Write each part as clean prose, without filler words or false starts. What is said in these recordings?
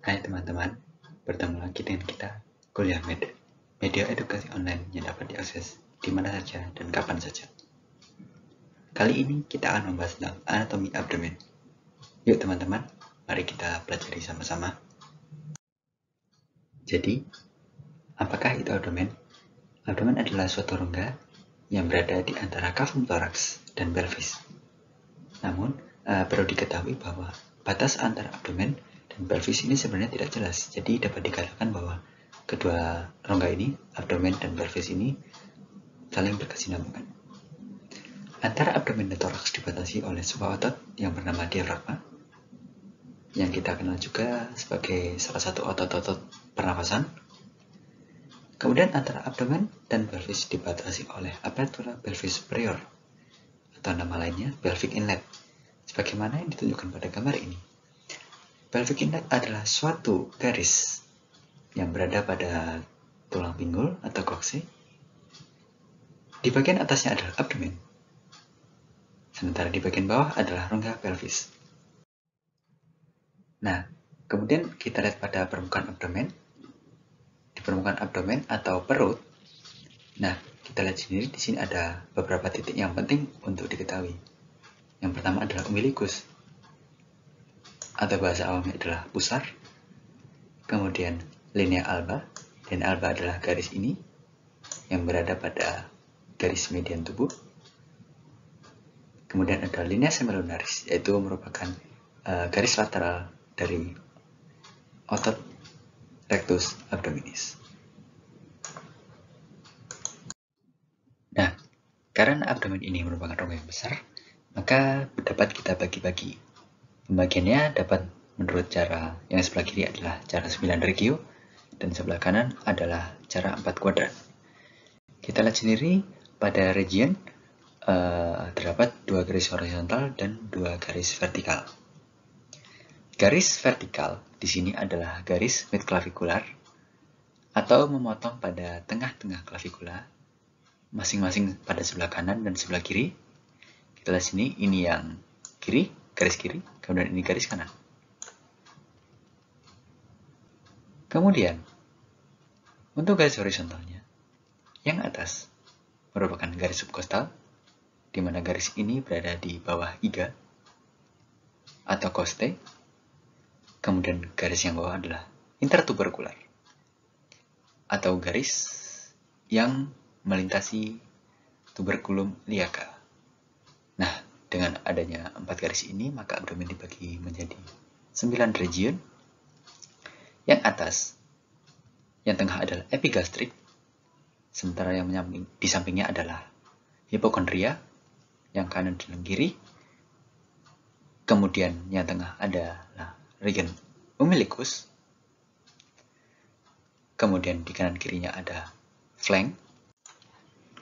Hai teman-teman, bertemu lagi dengan kita Kuliah Med, media edukasi online yang dapat diakses di mana saja dan kapan saja. Kali ini kita akan membahas tentang anatomi abdomen. Yuk teman-teman, mari kita pelajari sama-sama. Jadi, apakah itu abdomen? Abdomen adalah suatu rongga yang berada di antara kafum toraks dan pelvis. Namun, perlu diketahui bahwa batas antara abdomen dan pelvis ini sebenarnya tidak jelas. Jadi dapat dikatakan bahwa kedua rongga ini, abdomen dan pelvis ini, saling berkesinambungan. Antara abdomen dan toraks dibatasi oleh sebuah otot yang bernama diafragma, yang kita kenal juga sebagai salah satu otot-otot pernafasan. Kemudian antara abdomen dan pelvis dibatasi oleh apertura pelvis superior, atau nama lainnya pelvic inlet, sebagaimana yang ditunjukkan pada gambar ini. Pelvic inlet adalah suatu garis yang berada pada tulang pinggul atau kokse. Di bagian atasnya adalah abdomen, sementara di bagian bawah adalah rongga pelvis. Nah, kemudian kita lihat pada permukaan abdomen. Di permukaan abdomen atau perut, nah kita lihat sendiri di sini ada beberapa titik yang penting untuk diketahui. Yang pertama adalah umbilikus, atau bahasa awamnya adalah pusar. Kemudian linea alba, linea alba adalah garis ini yang berada pada garis median tubuh. Kemudian ada linea semilunaris, yaitu merupakan garis lateral dari otot rectus abdominis. Nah, karena abdomen ini merupakan rongga yang besar, maka dapat kita bagi-bagi. Pembagiannya dapat menurut cara yang sebelah kiri adalah cara 9 regio, dan sebelah kanan adalah cara 4 kuadran. Kita lihat sendiri pada region terdapat 2 garis horizontal dan 2 garis vertikal. Garis vertikal di sini adalah garis midclavicular atau memotong pada tengah-tengah klavikula, masing-masing pada sebelah kanan dan sebelah kiri. Kita lihat sini, ini yang kiri, garis kiri, kemudian ini garis kanan. Kemudian, untuk garis horizontalnya, yang atas merupakan garis subkostal, di mana garis ini berada di bawah iga atau koste. Kemudian garis yang bawah adalah intertuberkular, atau garis yang melintasi tuberculum iliaca. Nah, dengan adanya 4 garis ini, maka abdomen dibagi menjadi 9 region. Yang atas, yang tengah adalah epigastrik, sementara yang di sampingnya adalah hipokondria, yang kanan dan kiri. Kemudian yang tengah adalah region umbilicus. Kemudian di kanan kirinya ada flank.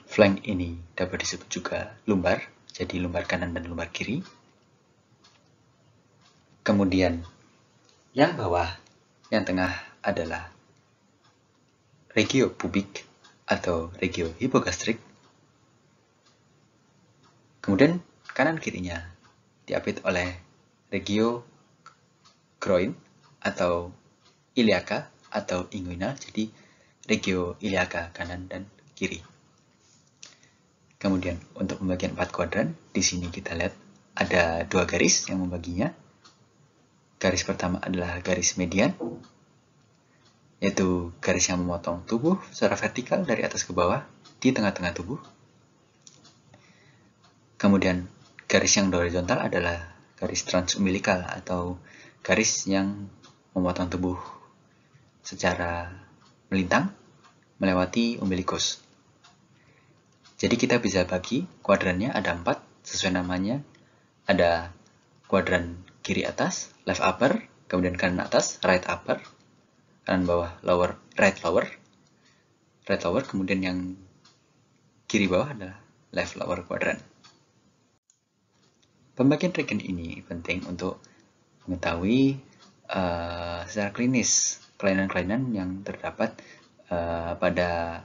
Flank ini dapat disebut juga lumbar, jadi lumbar kanan dan lumbar kiri. Kemudian yang bawah, yang tengah adalah regio pubik atau regio hipogastrik. Kemudian kanan kirinya diapit oleh regio groin atau iliaca atau inguinal, jadi regio iliaca kanan dan kiri. Kemudian untuk pembagian 4 kuadran, di sini kita lihat ada 2 garis yang membaginya. Garis pertama adalah garis median, yaitu garis yang memotong tubuh secara vertikal dari atas ke bawah di tengah-tengah tubuh. Kemudian garis yang horizontal adalah garis transumbilikal atau garis yang memotong tubuh secara melintang melewati umbilikus. Jadi kita bisa bagi kuadrannya ada 4 sesuai namanya. Ada kuadran kiri atas, left upper, kemudian kanan atas, right upper, kanan bawah, lower, right lower, kemudian yang kiri bawah adalah left lower quadrant. Pembagian region ini penting untuk mengetahui secara klinis kelainan-kelainan yang terdapat pada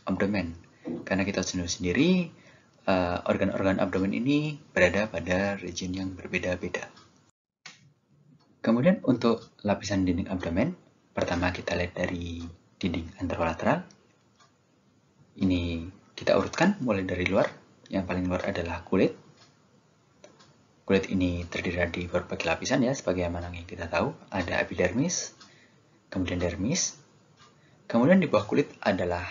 abdomen. Karena kita tahu sendiri organ-organ abdomen ini berada pada region yang berbeda-beda. Kemudian untuk lapisan dinding abdomen, pertama kita lihat dari dinding anterolateral. Ini kita urutkan mulai dari luar. Yang paling luar adalah kulit. Kulit ini terdiri dari berbagai lapisan ya, sebagaimana yang kita tahu. Ada epidermis, kemudian dermis. Kemudian di bawah kulit adalah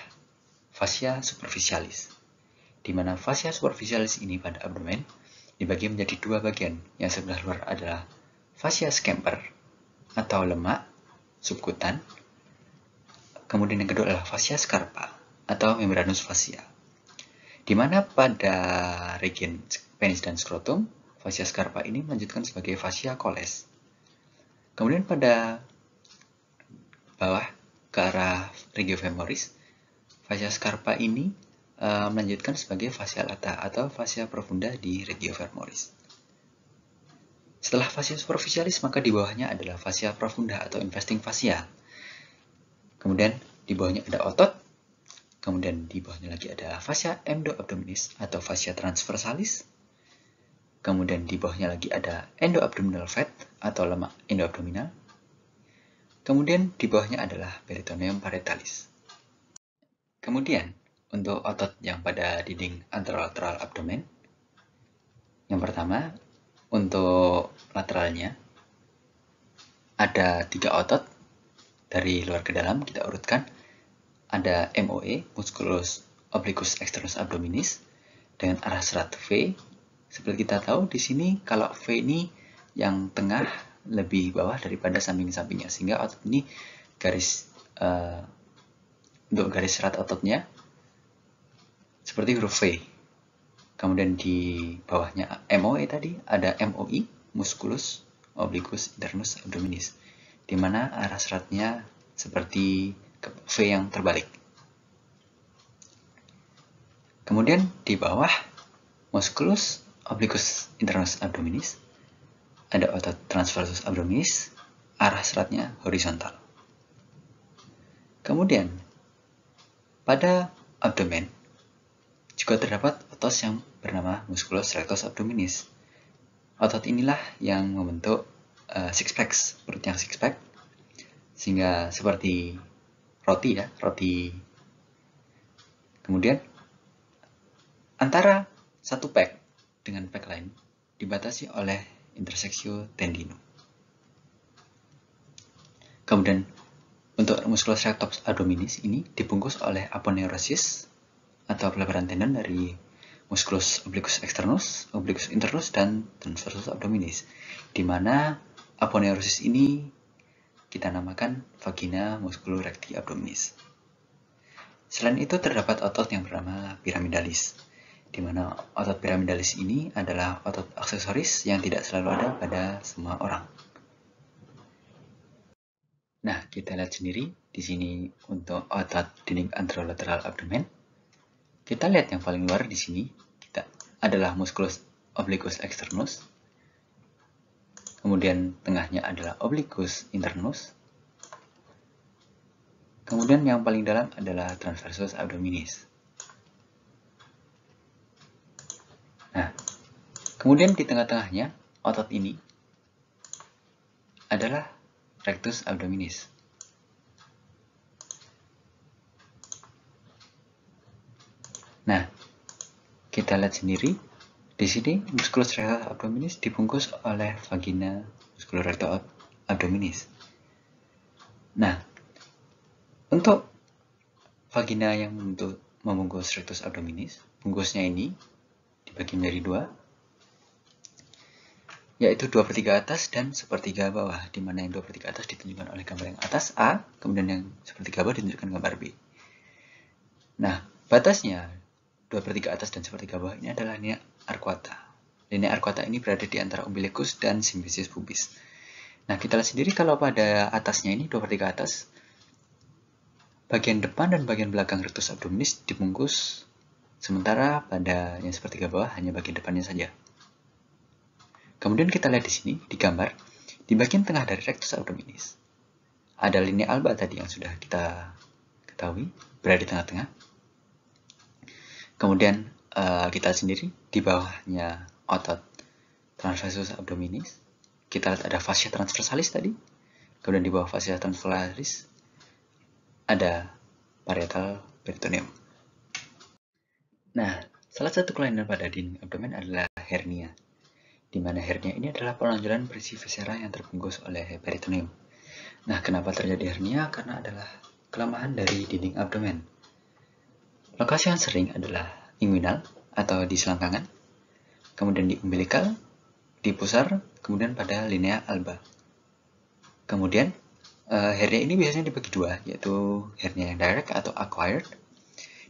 fascia superficialis, di mana fascia superficialis ini pada abdomen dibagi menjadi dua bagian. Yang sebelah luar adalah fascia scamper atau lemak subkutan. Kemudian yang kedua adalah fascia scarpa atau membranous fascia, di mana pada region penis dan skrotum, fascia scarpa ini melanjutkan sebagai fascia coles. Kemudian pada bawah ke arah regio femoris, fascia scarpa ini melanjutkan sebagai fascia lata atau fascia profunda di regio femoris. Setelah fascia superficialis, maka di bawahnya adalah fascia profunda atau investing fascia. Kemudian di bawahnya ada otot. Kemudian di bawahnya lagi ada fascia endoabdominis atau fascia transversalis. Kemudian di bawahnya lagi ada endoabdominal fat atau lemak endoabdominal. Kemudian di bawahnya adalah peritoneum parietalis. Kemudian untuk otot yang pada dinding anterolateral abdomen, yang pertama untuk lateralnya ada 3 otot dari luar ke dalam, kita urutkan. Ada MOE, musculus obliquus externus abdominis, dengan arah serat V. Seperti kita tahu di sini kalau V ini yang tengah lebih bawah daripada samping-sampingnya, sehingga otot ini untuk garis serat ototnya seperti huruf V. Kemudian di bawahnya MOE tadi ada MOI, musculus obliquus internus abdominis, di mana arah seratnya seperti V yang terbalik. Kemudian di bawah musculus obliquus internus abdominis ada otot transversus abdominis, arah seratnya horizontal. Kemudian pada abdomen juga terdapat otot yang bernama musculus rectus abdominis. Otot inilah yang membentuk six pack, perut yang six pack, sehingga seperti roti ya, roti. Kemudian antara satu pack dengan pack lain dibatasi oleh interseksio tendinum. Kemudian untuk musculus rectus abdominis ini dibungkus oleh aponeurosis atau pelebaran tendon dari musculus obliquus externus, obliquus internus, dan transversus abdominis, di mana aponeurosis ini kita namakan vagina musculorecti abdominis. Selain itu terdapat otot yang bernama pyramidalis, di mana otot pyramidalis ini adalah otot aksesoris yang tidak selalu ada pada semua orang. Nah, kita lihat sendiri di sini untuk otot dinding anterolateral abdomen. Kita lihat yang paling luar di sini adalah musculus obliquus externus. Kemudian tengahnya adalah obliquus internus. Kemudian yang paling dalam adalah transversus abdominis. Nah, kemudian di tengah-tengahnya otot ini adalah rectus abdominis. Nah, kita lihat sendiri di sini musculus rectus abdominis dibungkus oleh vagina musculorectal abdominis. Nah, untuk vagina yang membungkus rectus abdominis, bungkusnya ini dibagi menjadi 2, yaitu 2/3 atas dan 1/3 bawah, di mana yang 2/3 atas ditunjukkan oleh gambar yang atas A, kemudian yang 1/3 bawah ditunjukkan gambar B. Nah, batasnya 2/3 atas dan 1/3 bawah ini adalah linea arcuata. Linea arcuata ini berada di antara umbilicus dan symphysis pubis. Nah, kita lihat sendiri kalau pada atasnya ini 2/3 atas, bagian depan dan bagian belakang rectus abdominis dibungkus, sementara pada yang 1/3 bawah hanya bagian depannya saja. Kemudian kita lihat di sini di gambar, di bagian tengah dari rectus abdominis ada linea alba tadi yang sudah kita ketahui berada di tengah-tengah. Kemudian kita lihat sendiri di bawahnya otot transversus abdominis, kita lihat ada fascia transversalis tadi, kemudian di bawah fascia transversalis ada parietal peritoneum. Nah, salah satu kelainan pada dinding abdomen adalah hernia, di mana hernia ini adalah penonjolan berisi viscera yang terbungkus oleh peritoneum. Nah, kenapa terjadi hernia? Karena adalah kelemahan dari dinding abdomen. Lokasi yang sering adalah inguinal atau di selangkangan, kemudian di umbilikal, di pusar, kemudian pada linea alba. Kemudian hernia ini biasanya dibagi dua, yaitu hernia yang direct atau acquired,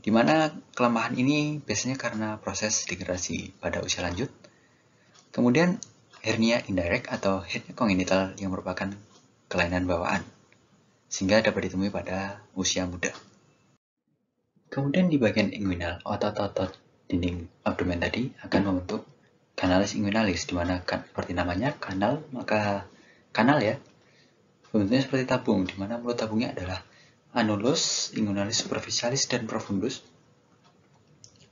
di mana kelemahan ini biasanya karena proses degenerasi pada usia lanjut. Kemudian hernia indirect atau hernia kongenital yang merupakan kelainan bawaan, sehingga dapat ditemui pada usia muda. Kemudian di bagian inguinal, otot-otot dinding abdomen tadi akan membentuk canalis inguinalis, di mana seperti namanya kanal, maka kanal ya, bentuknya seperti tabung, di mana mulut tabungnya adalah annulus, inguinalis superficialis, dan profundus.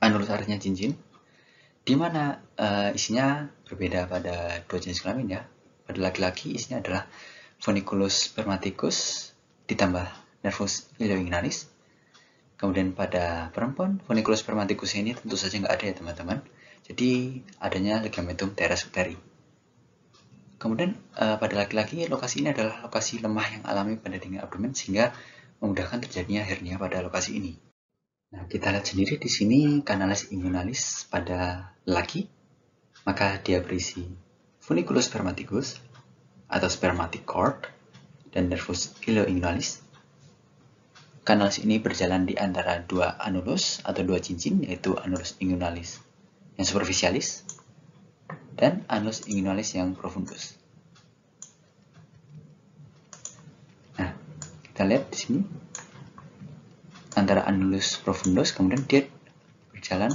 Annulus artinya cincin, di mana isinya berbeda pada dua jenis kelamin ya. Pada laki-laki isinya adalah funiculus spermaticus ditambah nervus ilioinguinalis. Kemudian pada perempuan, funiculus spermaticus ini tentu saja nggak ada ya teman-teman. Jadi adanya ligamentum teres uteri. Kemudian pada laki-laki, lokasi ini adalah lokasi lemah yang alami pada dinding abdomen sehingga memudahkan terjadinya hernia pada lokasi ini. Nah, kita lihat sendiri di sini canalis inguinalis pada laki, maka dia berisi funiculus spermaticus atau spermatic cord dan nervus ilioinguinalis. Canalis ini berjalan di antara dua annulus atau dua cincin, yaitu annulus inguinalis yang superficialis dan annulus inguinalis yang profundus. Nah, kita lihat di sini antara annulus profundus, kemudian dia berjalan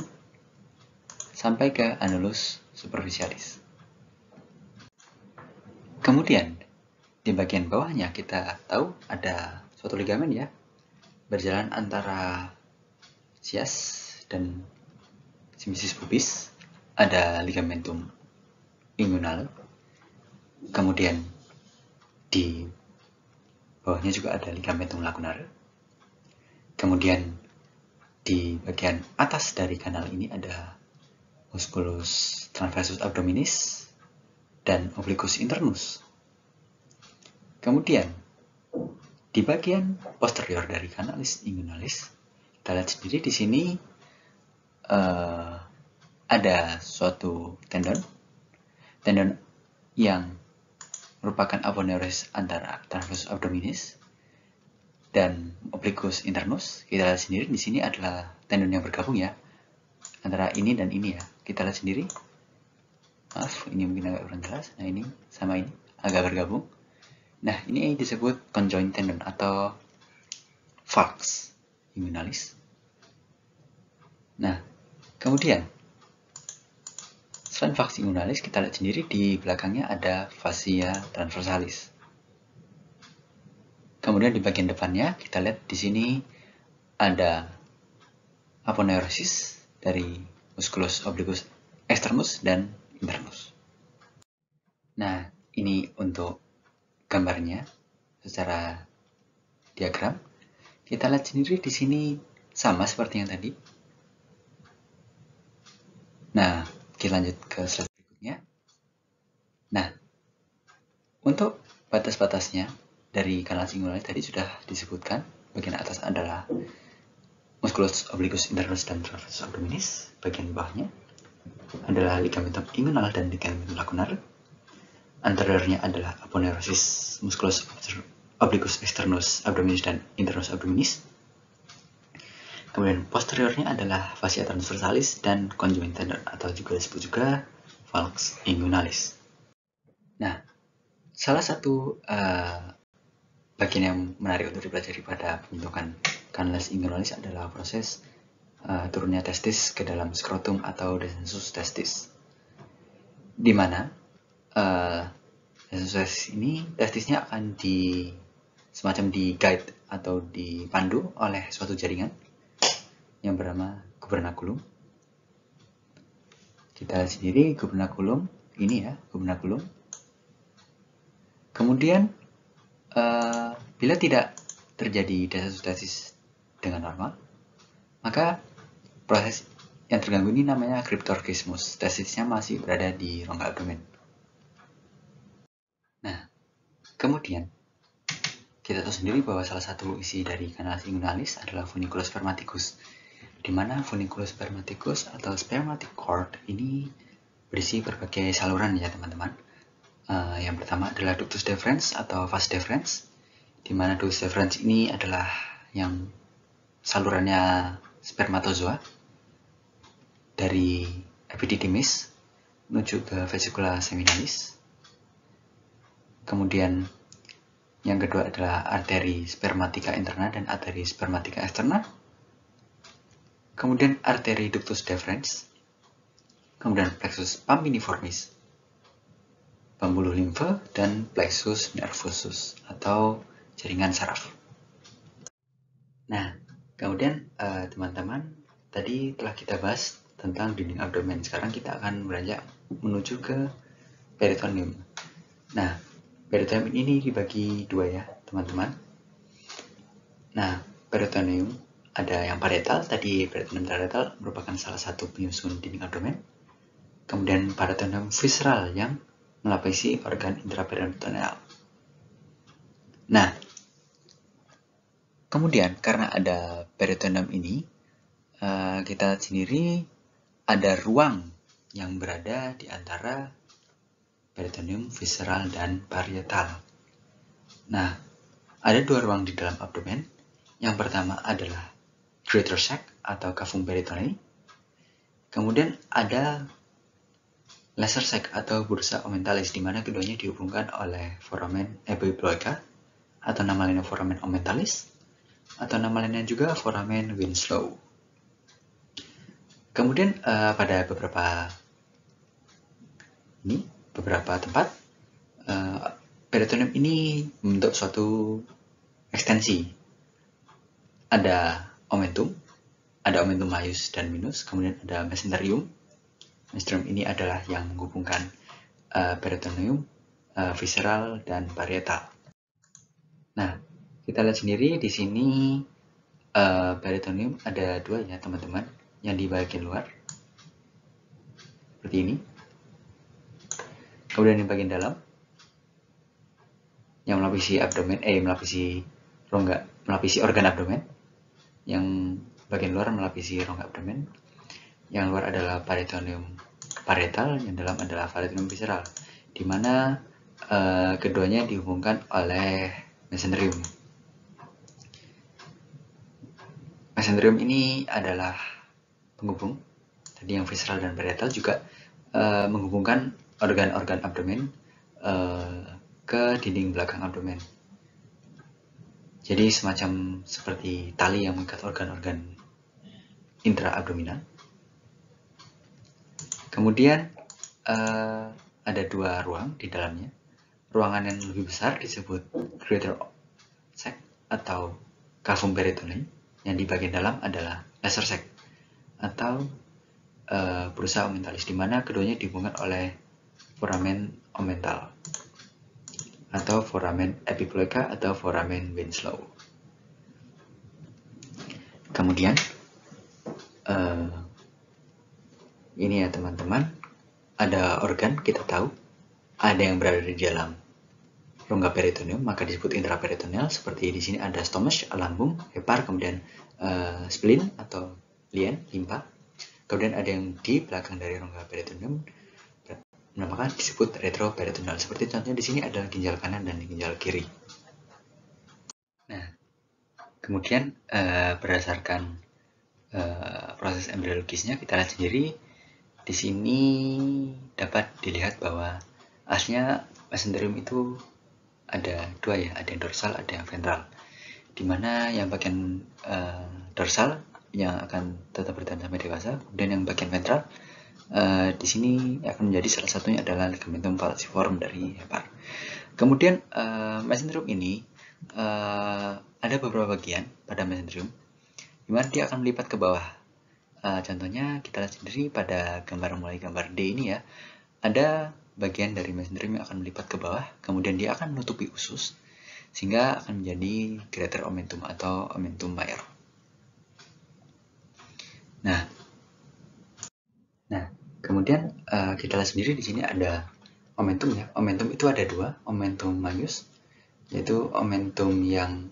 sampai ke annulus superficialis. Kemudian di bagian bawahnya kita tahu ada suatu ligamen ya, berjalan antara sias dan symphysis pubis, ada ligamentum inguinal. Kemudian di bawahnya juga ada ligamentum lacunar. Kemudian di bagian atas dari kanal ini ada musculus transversus abdominis dan obliquus internus. Kemudian di bagian posterior dari canalis inguinalis, kita lihat sendiri di sini ada suatu tendon yang merupakan aponeuris antara transversus abdominis dan obliquus internus. Kita lihat sendiri di sini adalah tendon yang bergabung ya, antara ini dan ini ya. Kita lihat sendiri. Maaf, ini mungkin agak kurang jelas. Nah, ini sama ini agak bergabung. Nah, ini disebut conjoint tendon atau falx inguinalis. Nah, kemudian selain falx inguinalis, kita lihat sendiri di belakangnya ada fascia transversalis. Kemudian di bagian depannya kita lihat di sini ada aponeurosis dari musculus obliquus externus dan internus. Nah, ini untuk gambarnya secara diagram. Kita lihat sendiri di sini sama seperti yang tadi. Nah, kita lanjut ke slide berikutnya. Nah, untuk batas-batasnya dari canalis inguinalis tadi sudah disebutkan. Bagian atas adalah musculus obliquus internus dan transversus abdominis. Bagian bawahnya adalah ligamentum inguinal dan ligamentum lacunar. Anteriornya adalah aponeurosis musculus obliquus externus abdominis dan internus abdominis. Kemudian posteriornya adalah fascia transversalis dan conjoint tendon atau juga disebut juga falx inguinalis. Nah, salah satu bagian yang menarik untuk dipelajari pada pembentukan canalis inguinalis adalah proses turunnya testis ke dalam skrotum atau descensus testis, di mana descensus ini testisnya akan semacam di guide atau dipandu oleh suatu jaringan yang bernama gubernaculum. Kita lihat sendiri gubernaculum ini ya, gubernaculum. Kemudian bila tidak terjadi desositasis dengan normal, maka proses yang terganggu ini namanya kriptorkismus. Stasisnya masih berada di rongga abdomen. Nah, kemudian kita tahu sendiri bahwa salah satu isi dari kanal inguinalis adalah funiculus spermaticus, di mana funiculus spermaticus atau spermatic cord ini berisi berbagai saluran ya teman-teman. Yang pertama adalah ductus deferens atau vas deferens, di mana ductus deferens ini adalah yang salurannya spermatozoa dari epididymis menuju ke vesicula seminalis. Kemudian yang kedua adalah arteri spermatica interna dan arteri spermatica externa. Kemudian arteri ductus deferens. Kemudian plexus pambiniformis, pembuluh limfe, dan plexus nervosus atau jaringan saraf. Nah, kemudian teman-teman, tadi telah kita bahas tentang dinding abdomen. Sekarang kita akan beranjak menuju ke peritoneum. Nah, peritoneum ini dibagi dua ya, teman-teman. Nah, peritoneum ada yang parietal, tadi peritoneum parietal merupakan salah satu penyusun dinding abdomen. Kemudian peritoneum visceral yang melapisi organ intraperitoneal. Nah, kemudian karena ada peritoneum ini, kita lihat sendiri ada ruang yang berada di antara peritoneum visceral dan parietal. Nah, ada dua ruang di dalam abdomen. Yang pertama adalah greater sac atau cavum peritonei. Kemudian ada lesser sac atau bursa omentalis, di mana keduanya dihubungkan oleh foramen epiploica atau nama lainnya foramen omentalis atau nama lainnya juga foramen Winslow. Kemudian pada beberapa tempat peritoneum ini membentuk suatu ekstensi. Ada omentum maius dan minus, kemudian ada mesenterium. Mesenterium ini adalah yang menghubungkan peritoneum, visceral, dan parietal. Nah, kita lihat sendiri di sini peritoneum ada dua ya teman-teman, yang di bagian luar seperti ini. Kemudian di bagian dalam yang melapisi abdomen, melapisi organ abdomen. Yang bagian luar melapisi rongga abdomen. Yang luar adalah peritoneum parietal, yang dalam adalah peritoneum visceral, di mana keduanya dihubungkan oleh mesenterium. Mesenterium ini adalah penghubung. Tadi yang visceral dan parietal juga menghubungkan organ-organ abdomen ke dinding belakang abdomen. Jadi semacam seperti tali yang mengikat organ-organ intraabdominal. Kemudian ada dua ruang di dalamnya. Ruangan yang lebih besar disebut greater sac atau cavum peritonei, yang di bagian dalam adalah lesser sac atau bursa omentalis, di mana keduanya dihubungkan oleh foramen omental atau foramen epiploica atau foramen Winslow. Kemudian ini ya teman-teman, ada organ, kita tahu ada yang berada di dalam rongga peritoneum, maka disebut intraperitoneal. Seperti di sini ada stomach, lambung, hepar, kemudian spleen atau lien, limpa. Kemudian ada yang di belakang dari rongga peritoneum, maka disebut retroperitoneal. Seperti contohnya di sini adalah ginjal kanan dan ginjal kiri. Nah, kemudian berdasarkan proses embriologisnya, kita lihat sendiri di sini dapat dilihat bahwa aslinya mesenterium itu ada dua ya, ada yang dorsal, ada yang ventral. Dimana yang bagian dorsal yang akan tetap bertahan sampai dewasa, kemudian yang bagian ventral di sini akan menjadi salah satunya adalah ligamentum falciform dari hepar. Kemudian mesenterium ini ada beberapa bagian pada mesenterium, di mana dia akan melipat ke bawah. Contohnya kita lihat sendiri pada mulai gambar D ini ya, ada bagian dari mesenterium yang akan melipat ke bawah, kemudian dia akan menutupi usus, sehingga akan menjadi greater omentum atau omentum mayor. Nah, kemudian kita lihat sendiri di sini ada omentum ya. Omentum itu ada dua, omentum majus, yaitu omentum yang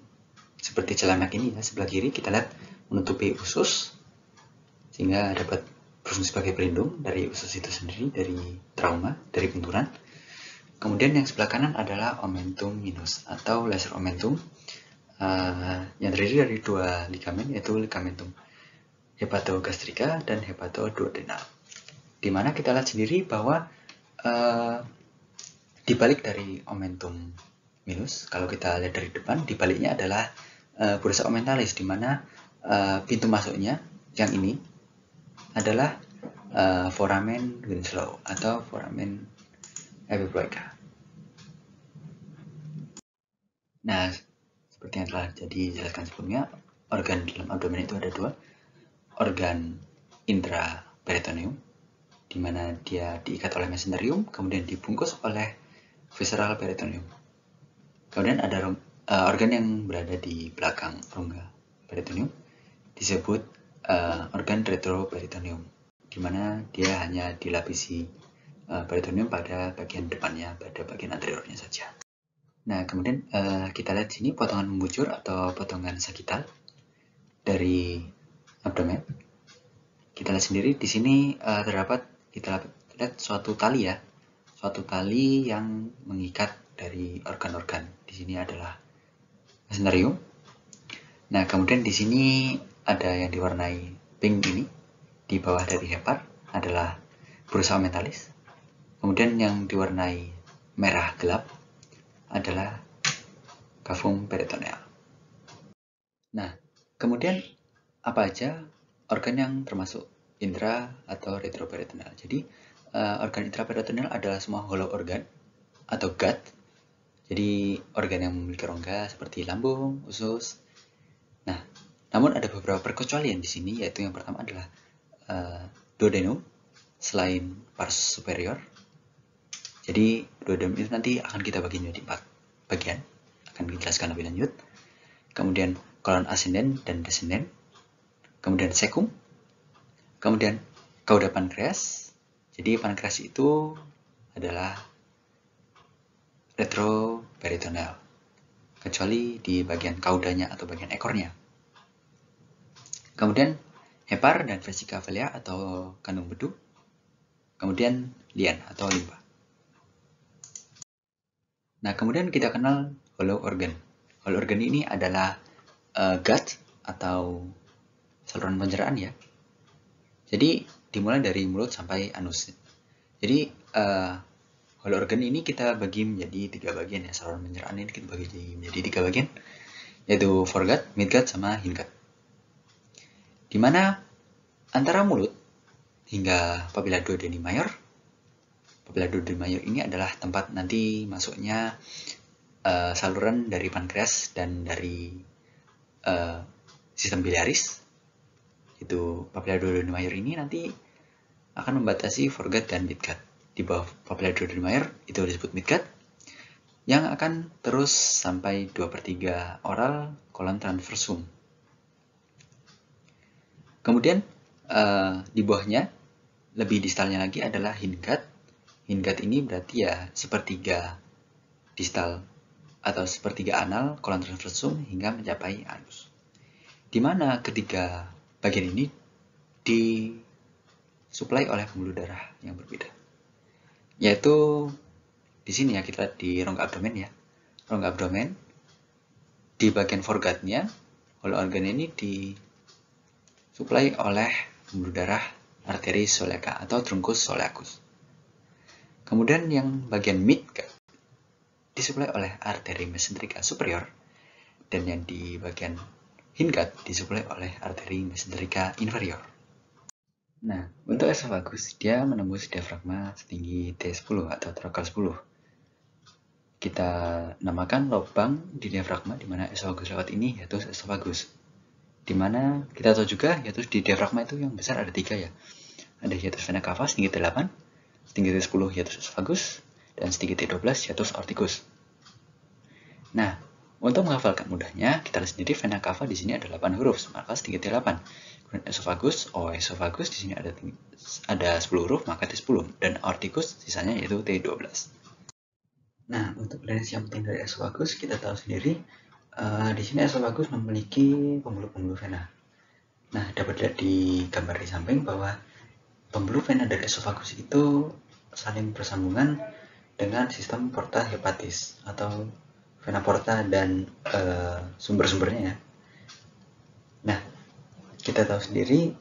seperti celanak ini ya, sebelah kiri kita lihat menutupi usus, sehingga dapat berfungsi sebagai pelindung dari usus itu sendiri, dari trauma, dari benturan. Kemudian yang sebelah kanan adalah omentum minus atau lesser omentum, yang terdiri dari dua ligamen, yaitu ligamentum hepatogastrika dan hepatoduodenal. Di mana kita lihat sendiri bahwa di balik dari omentum minus, kalau kita lihat dari depan, di baliknya adalah bursa omentalis, di mana pintu masuknya yang ini adalah foramen Winslow atau foramen epiploica. Nah, seperti yang telah dijelaskan sebelumnya, organ dalam abdomen itu ada dua, organ intraperitoneum, di mana dia diikat oleh mesenterium, kemudian dibungkus oleh visceral peritoneum. Kemudian ada organ yang berada di belakang rongga peritoneum, disebut organ retroperitoneum, di mana dia hanya dilapisi peritoneum pada bagian depannya, pada bagian anteriornya saja. Nah, kemudian kita lihat sini potongan membujur atau potongan sagital dari abdomen. Kita lihat sendiri di sini terdapat, kita lihat suatu tali ya, suatu tali yang mengikat dari organ-organ. Di sini adalah mesenterium. Nah, kemudian di sini ada yang diwarnai pink ini, di bawah dari hepar adalah bursa omentalis. Kemudian yang diwarnai merah gelap adalah cavum peritoneal. Nah, kemudian apa aja organ yang termasuk intra atau retroperitoneal? Jadi organ intraperitoneal adalah semua hollow organ atau gut. Jadi organ yang memiliki rongga seperti lambung, usus. Nah, namun ada beberapa perkecualian di sini, yaitu yang pertama adalah duodenum selain pars superior. Jadi duodenum itu nanti akan kita bagi menjadi 4 bagian, akan dijelaskan lebih lanjut. Kemudian kolon ascendens dan descendens, kemudian cecum, kemudian cauda pankreas. Jadi pankreas itu adalah retroperitoneal, kecuali di bagian caudanya atau bagian ekornya. Kemudian hepar dan vesica velea atau kandung bedu, kemudian lian atau limpa. Nah, kemudian kita kenal hollow organ. Hollow organ ini adalah gut atau saluran pencernaan ya. Jadi dimulai dari mulut sampai anus. Jadi hollow organ ini kita bagi menjadi 3 bagian ya. Saluran pencernaan ini kita bagi menjadi 3 bagian, yaitu foregut, midgut, sama hindgut. Dimana antara mulut hingga papilla duodeni mayor, papilla duodeni mayor ini adalah tempat nanti masuknya saluran dari pankreas dan dari sistem biliaris. Itu papilla duodeni mayor ini nanti akan membatasi foregut dan midgut. Di bawah papilla duodeni mayor itu disebut midgut, yang akan terus sampai 2/3 oral colon transversum. Kemudian di bawahnya lebih distalnya lagi adalah hindgut. Hindgut ini berarti ya sepertiga distal atau sepertiga anal colon transversum hingga mencapai anus. Di mana ketiga bagian ini disuplai oleh pembuluh darah yang berbeda. Yaitu di sini ya, kita lihat di rongga abdomen ya. Rongga abdomen di bagian foregutnya, hollow organ ini disuplai oleh pembuluh darah arteri soleca atau truncus soleacus. Kemudian yang bagian midgut disuplai oleh arteri mesenterica superior, dan yang di bagian hindgut disuplai oleh arteri mesenterica inferior. Nah, untuk esofagus dia menembus diafragma setinggi T10 atau trocar 10. Kita namakan lubang di diafragma di mana esofagus lewat ini yaitu esofagus. Di mana kita tahu juga hiatus di diafragma itu yang besar ada 3 ya. Ada hiatus vena cava setinggi 8, setinggi T10 hiatus esophagus, dan setinggi T12 hiatus aorticus. Nah, untuk menghafalkan mudahnya, kita lihat sendiri vena cava di sini ada 8 huruf, maka setinggi T8. Kemudian esophagus, esophagus di sini ada 10 huruf, maka T10, dan aorticus sisanya yaitu T12. Nah, untuk referensi yang penting dari esophagus, kita tahu sendiri di sini esophagus memiliki pembuluh-pembuluh vena. Nah, dapat dilihat di gambar di samping bahwa pembuluh vena dari esophagus itu saling bersambungan dengan sistem porta hepatis atau vena porta dan sumber-sumbernya ya. Nah, kita tahu sendiri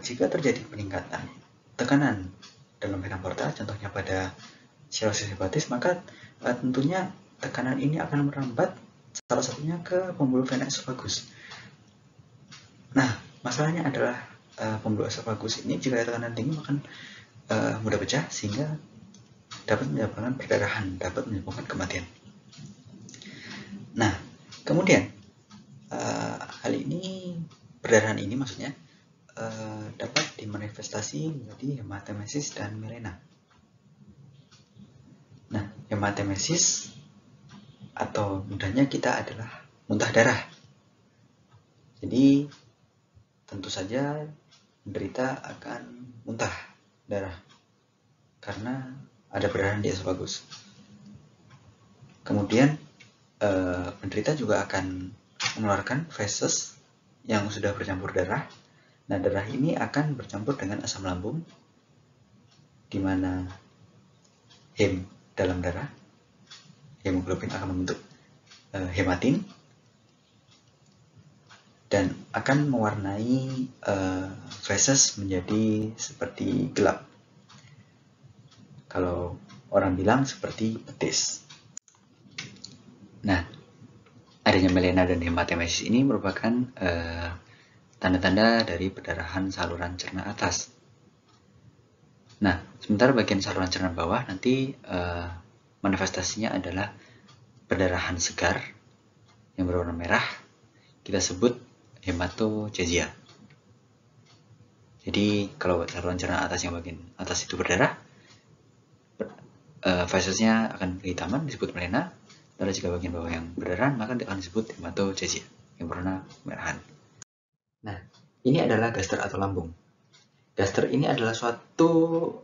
jika terjadi peningkatan tekanan dalam vena porta, contohnya pada cirrhosis hepatis, maka tentunya tekanan ini akan merambat salah satunya ke pembuluh vena esophagus. Nah, masalahnya adalah pembuluh esophagus ini jika tekanan tinggi akan mudah pecah sehingga dapat menyebabkan perdarahan, dapat menyebabkan kematian. Nah, kemudian hal ini, perdarahan ini maksudnya dapat dimanifestasi menjadi hematemesis dan melena. Nah, hematemesis atau mudahnya kita adalah muntah darah. Jadi tentu saja menderita akan muntah darah karena ada perdarahan di esophagus. Kemudian penderita juga akan mengeluarkan feses yang sudah bercampur darah. Nah, darah ini akan bercampur dengan asam lambung, di mana hem dalam darah, hemoglobin akan membentuk hematin dan akan mewarnai feses menjadi seperti gelap. Kalau orang bilang seperti betis. Nah, adanya melena dan hematemesis ini merupakan tanda-tanda dari perdarahan saluran cerna atas. Nah, sementara bagian saluran cerna bawah nanti manifestasinya adalah perdarahan segar yang berwarna merah, kita sebut hematochezia. Jadi kalau saluran cerna atas yang bagian atas itu berdarah, fesesnya akan kehitaman, disebut melena. Lalu jika bagian bawah yang berdarah, maka akan disebut hematochezia yang berwarna merahan. Nah, ini adalah gaster atau lambung. Gaster ini adalah suatu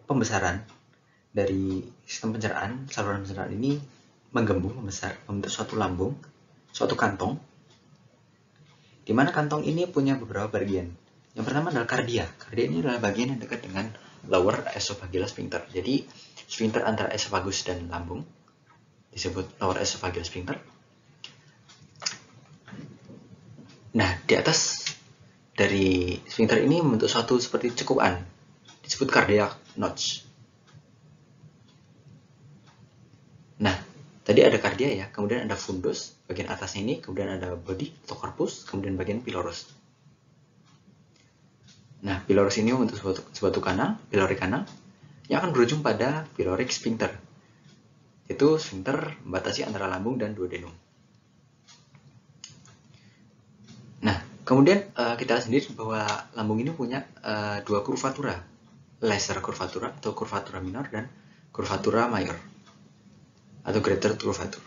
pembesaran dari sistem pencernaan. Saluran pencernaan ini menggembung, membesar, membentuk suatu lambung, suatu kantong, di mana kantong ini punya beberapa bagian. Yang pertama adalah kardia. Kardia ini adalah bagian yang dekat dengan lower esophageal sphincter. Jadi, sphincter antara esophagus dan lambung disebut lower esophageal sphincter. Nah, di atas dari sphincter ini membentuk suatu seperti cekupan, disebut cardiac notch. Nah, tadi ada kardia ya, kemudian ada fundus, bagian atasnya ini, kemudian ada body atau corpus, kemudian bagian pylorus. Nah, pylorus ini membentuk suatu kanal, pyloric canal, yang akan berujung pada pyloric sphincter. Itu sphincter membatasi antara lambung dan duodenum. Nah, kemudian kita lihat sendiri bahwa lambung ini punya dua kurvatura, lesser kurvatura atau kurvatura minor dan kurvatura mayor atau greater curvature.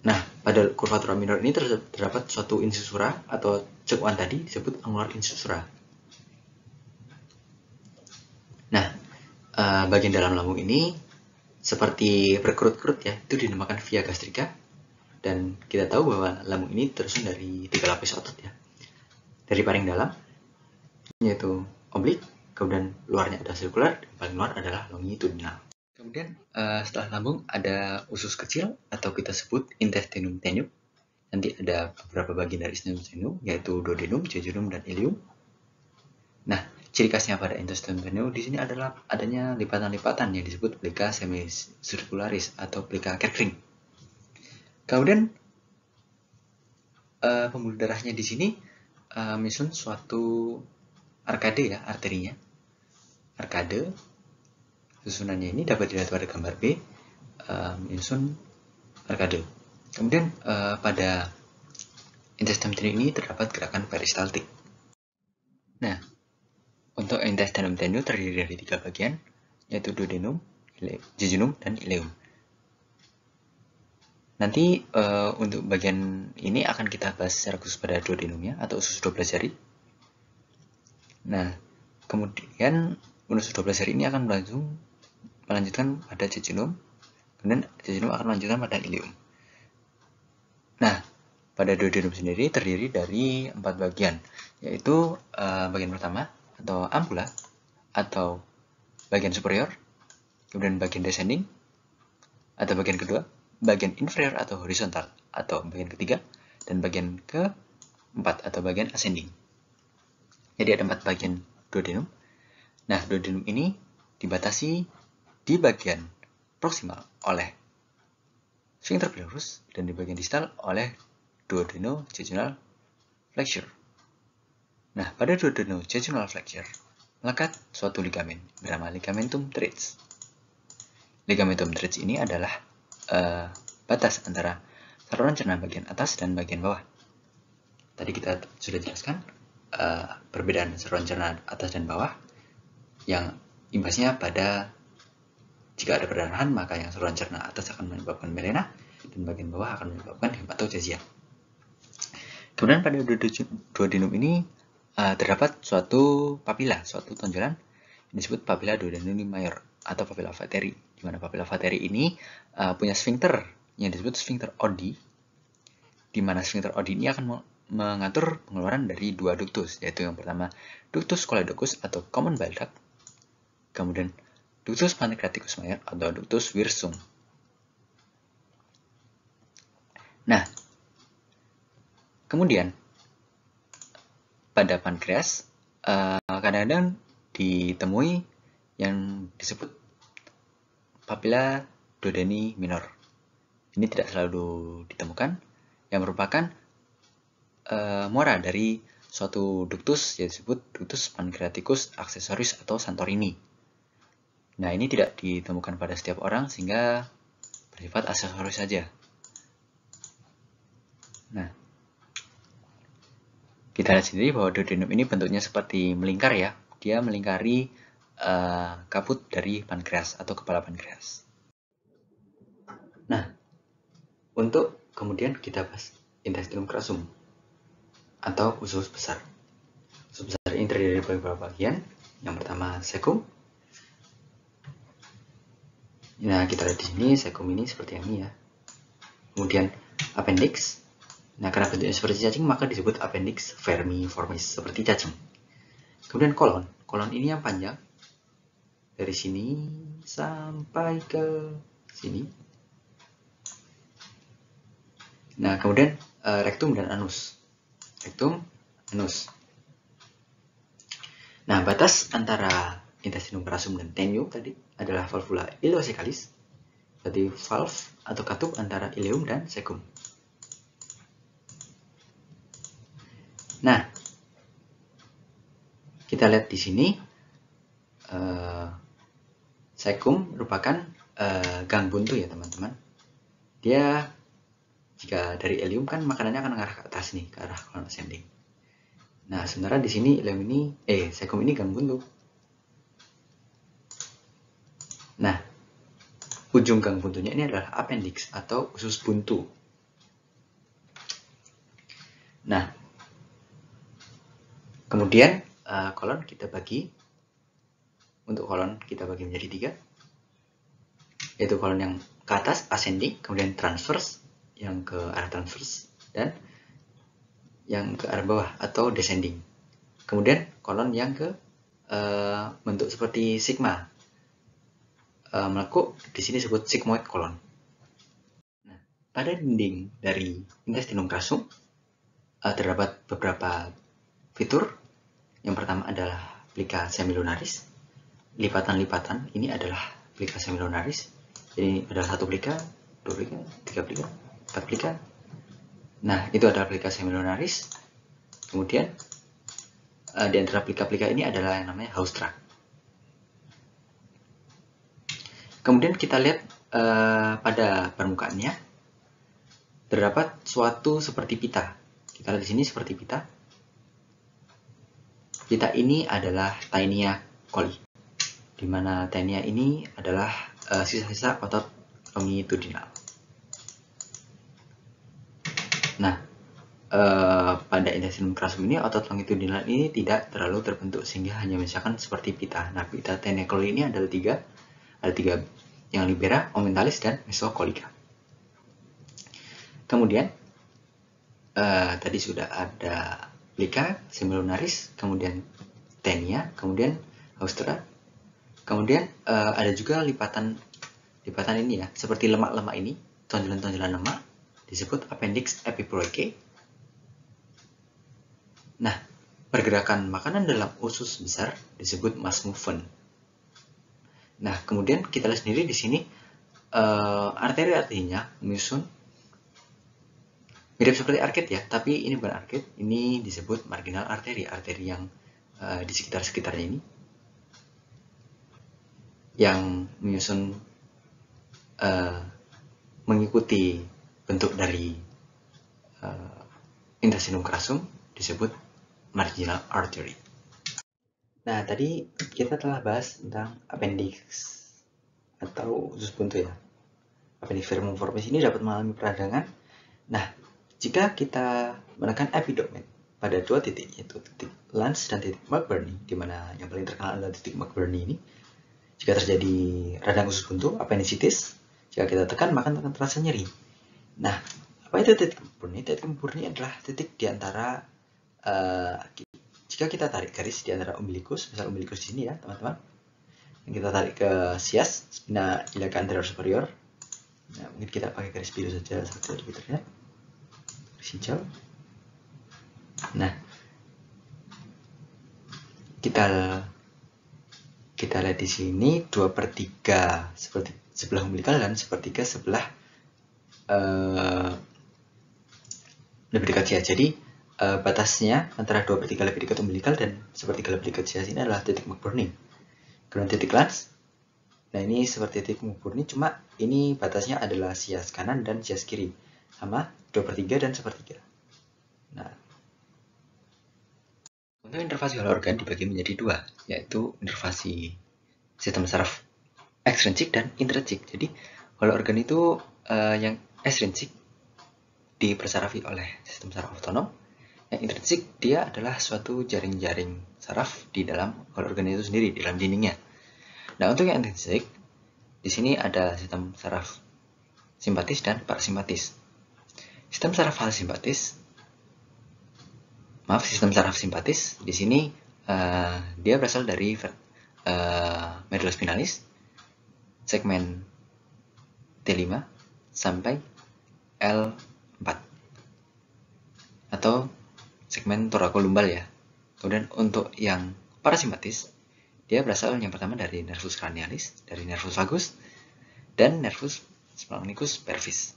Nah, pada kurvatura minor ini terdapat suatu insusura atau cekuan tadi disebut angular insusura. Nah, bagian dalam lambung ini seperti berkerut-kerut ya, itu dinamakan via gastrica. Dan kita tahu bahwa lambung ini tersusun dari 3 lapis otot ya. Dari paling dalam, yaitu oblik, kemudian luarnya ada sirkular, dan paling luar adalah longitudinal. Kemudian setelah lambung ada usus kecil atau kita sebut intestinum tenue. Nanti ada beberapa bagian dari intestinum tenue, yaitu duodenum, jejunum, dan ileum. Nah, ciri khasnya pada intestinum tenue di sini adalah adanya lipatan-lipatan yang disebut plica semicircularis atau plica Kerckring. Kemudian pembuluh darahnya di sini menyusun suatu arkade ya, arterinya. Arkade susunannya ini dapat dilihat pada gambar B, menyusun arkade. Kemudian pada intestinum tenue ini terdapat gerakan peristaltik. Nah, Untuk intestinum tenue terdiri dari 3 bagian, yaitu duodenum, jejunum, dan ileum. Nanti untuk bagian ini akan kita bahas secara khusus pada duodenumnya atau usus 12 jari. Nah, kemudian usus 12 jari ini akan melanjutkan pada jejunum, kemudian jejunum akan melanjutkan pada ileum. Nah, pada duodenum sendiri terdiri dari 4 bagian, yaitu bagian pertama atau ampula atau bagian superior, kemudian bagian descending atau bagian kedua, bagian inferior atau horizontal atau bagian ketiga, dan bagian keempat atau bagian ascending. Jadi ada 4 bagian duodenum. Nah, duodenum ini dibatasi di bagian proksimal oleh sphincter pleurus dan di bagian distal oleh duodenojejunal flexure. Nah, pada duodenojejunal flexure melekat suatu ligamen bernama ligamentum teres. Ligamentum teres ini adalah batas antara saluran cerna bagian atas dan bagian bawah. Tadi kita sudah jelaskan perbedaan saluran cerna atas dan bawah yang imbasnya pada jika ada perdarahan, maka yang saluran cerna atas akan menyebabkan melena dan bagian bawah akan menyebabkan hematochezia. Kemudian pada duodenum ini terdapat suatu papila, suatu tonjolan yang disebut papilla duodenum major atau papilla Vatteri, di mana papilla Vatteri ini punya sphincter yang disebut sphincter Oddi, di mana sphincter Oddi ini akan mengatur pengeluaran dari 2 ductus, yaitu yang pertama ductus choledochus atau common bile duct, kemudian ductus pancreaticus major atau ductus wirsung. Nah, kemudian pada pankreas kadang-kadang ditemui yang disebut papilla duodeni minor. Ini tidak selalu ditemukan, yang merupakan muara dari suatu ductus yang disebut ductus pancreaticus accessoris atau Santorini. Nah, ini tidak ditemukan pada setiap orang sehingga bersifat aksesoris saja. Nah, kita lihat sendiri bahwa duodenum ini bentuknya seperti melingkar ya. Dia melingkari kaput dari pankreas atau kepala pankreas. Nah, untuk kemudian kita bahas intestinum crassum atau usus besar. Usus besar ini terdiri dari beberapa bagian. Yang pertama cecum. Nah, kita lihat di sini cecum ini seperti ini ya. Kemudian appendix. Nah, karena bentuknya seperti cacing maka disebut appendix vermiformis, seperti cacing. Kemudian kolon. Kolon ini yang panjang dari sini sampai ke sini. Nah, kemudian rectum dan anus. Rectum, anus. Nah, batas antara intestinum crassum dan tenue tadi adalah valvula ileocecalis, jadi valve atau katup antara ileum dan cecum. Nah, kita lihat di sini cecum merupakan gang buntu ya teman-teman. Dia jika dari ileum kan makanannya akan mengarah ke atas nih, ke arah colon ascending. Nah, sementara di sini ileum ini, cecum ini gang buntu. Nah, ujung gang buntunya ini adalah appendix atau usus buntu. Nah, kemudian kolon kita bagi, untuk kolon kita bagi menjadi 3, yaitu kolon yang ke atas ascending, kemudian transverse yang ke arah transverse, dan yang ke arah bawah atau descending. Kemudian kolon yang ke bentuk seperti sigma, melekuk, di sini disebut sigmoid kolon. Nah, pada dinding dari intestinum crassum terdapat beberapa fitur. Yang pertama adalah plica semilunaris. Lipatan-lipatan ini adalah plica semilunaris. Jadi adalah 1 plika, 2 plika, 3 plika, 4 plika. Nah, itu adalah plica semilunaris. Kemudian di antara plika-plika ini adalah yang namanya haustra. Kemudian kita lihat pada permukaannya terdapat suatu seperti pita. Kita lihat di sini seperti pita. kita ini adalah taenia coli, di mana taenia ini adalah sisa-sisa otot longitudinal. Nah, pada intestinum crassum ini otot longitudinal ini tidak terlalu terbentuk sehingga hanya misalkan seperti pita. Nah, pita taenia coli ini ada tiga yang libera, omentalis, dan mesocolica. Kemudian tadi sudah ada plica, semilunaris, kemudian taenia, kemudian haustura, kemudian ada juga lipatan ini ya, seperti lemak-lemak ini, tonjolan-tonjolan lemak, disebut appendix epiproicae. Nah, pergerakan makanan dalam usus besar disebut mass movement. Nah, kemudian kita lihat sendiri di sini arteri-arterinya menyusun mirip seperti arket ya, tapi ini bukan arket, ini disebut marginal arteri, arteri yang di sekitar-sekitarnya ini, yang menyusun mengikuti bentuk dari intestinum crassum, disebut marginal artery. Nah, tadi kita telah bahas tentang appendix atau usus buntu ya. Appendix vermiformis ini dapat mengalami peradangan. Nah, jika kita menekan epidomen pada dua titik, yaitu titik Lange dan titik McBurney, di mana yang paling terkenal adalah titik McBurney ini, jika terjadi radang usus buntu, appendicitis, jika kita tekan maka akan terasa nyeri. Nah, apa itu titik McBurney? Titik McBurney adalah titik di antara jika kita tarik garis di antara umbilikus, misal umbilikus di sini ya teman-teman, yang kita tarik ke sias, spina iliaca anterior superior. Nah, mungkin kita pakai garis biru saja seperti itu terlihat. Hijau. Nah, kita lihat di sini 2/3 seperti sebelah umbilikal dan 1/3 sebelah lebih dekat sias. Jadi batasnya antara 2/3 lebih dekat umbilikal dan 1/3 lebih dekat sias ini adalah titik McBurney. Kemudian titik Lange. Nah, ini seperti titik McBurney, cuma ini batasnya adalah sias kanan dan sias kiri, sama 2/3 dan 1/3. Nah, untuk inervasi halo organ dibagi menjadi dua, yaitu inervasi sistem saraf ekstrinsik dan intrinsik. Jadi halo organ itu yang ekstrinsik dipersarafi oleh sistem saraf otonom. Yang intrinsik dia adalah suatu jaring-jaring saraf di dalam halo organ itu sendiri, di dalam dindingnya. Nah, untuk yang intrinsik di sini ada sistem saraf simpatis dan parasimpatis. Sistem saraf simpatis di sini dia berasal dari medulla spinalis, segmen T5 sampai L4 atau segmen toracolumbal ya. Kemudian untuk yang parasimpatis, dia berasal yang pertama dari nervus cranialis, dari nervus vagus, dan nervus splagnicus pervis.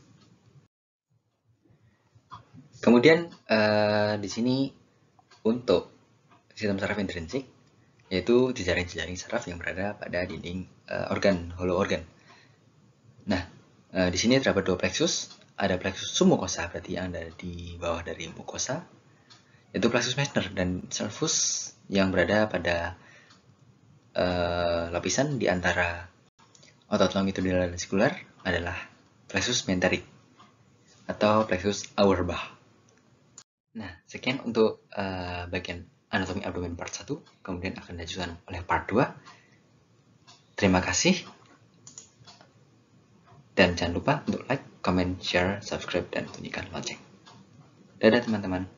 Kemudian di sini untuk sistem saraf intrinsik, yaitu jejaring-jejaring saraf yang berada pada dinding hollow organ. Nah, di sini terdapat dua plexus. Ada plexus submucosa, berarti yang ada di bawah dari mukosa, yaitu plexus Meissner, dan sulcus yang berada pada lapisan di antara otot longitudinal dan sikular adalah plexus menteric atau plexus Auerbach. Nah, sekian untuk bagian anatomi abdomen part 1, kemudian akan dilanjutkan oleh part 2. Terima kasih. Dan jangan lupa untuk like, comment, share, subscribe, dan bunyikan lonceng. Dadah teman-teman.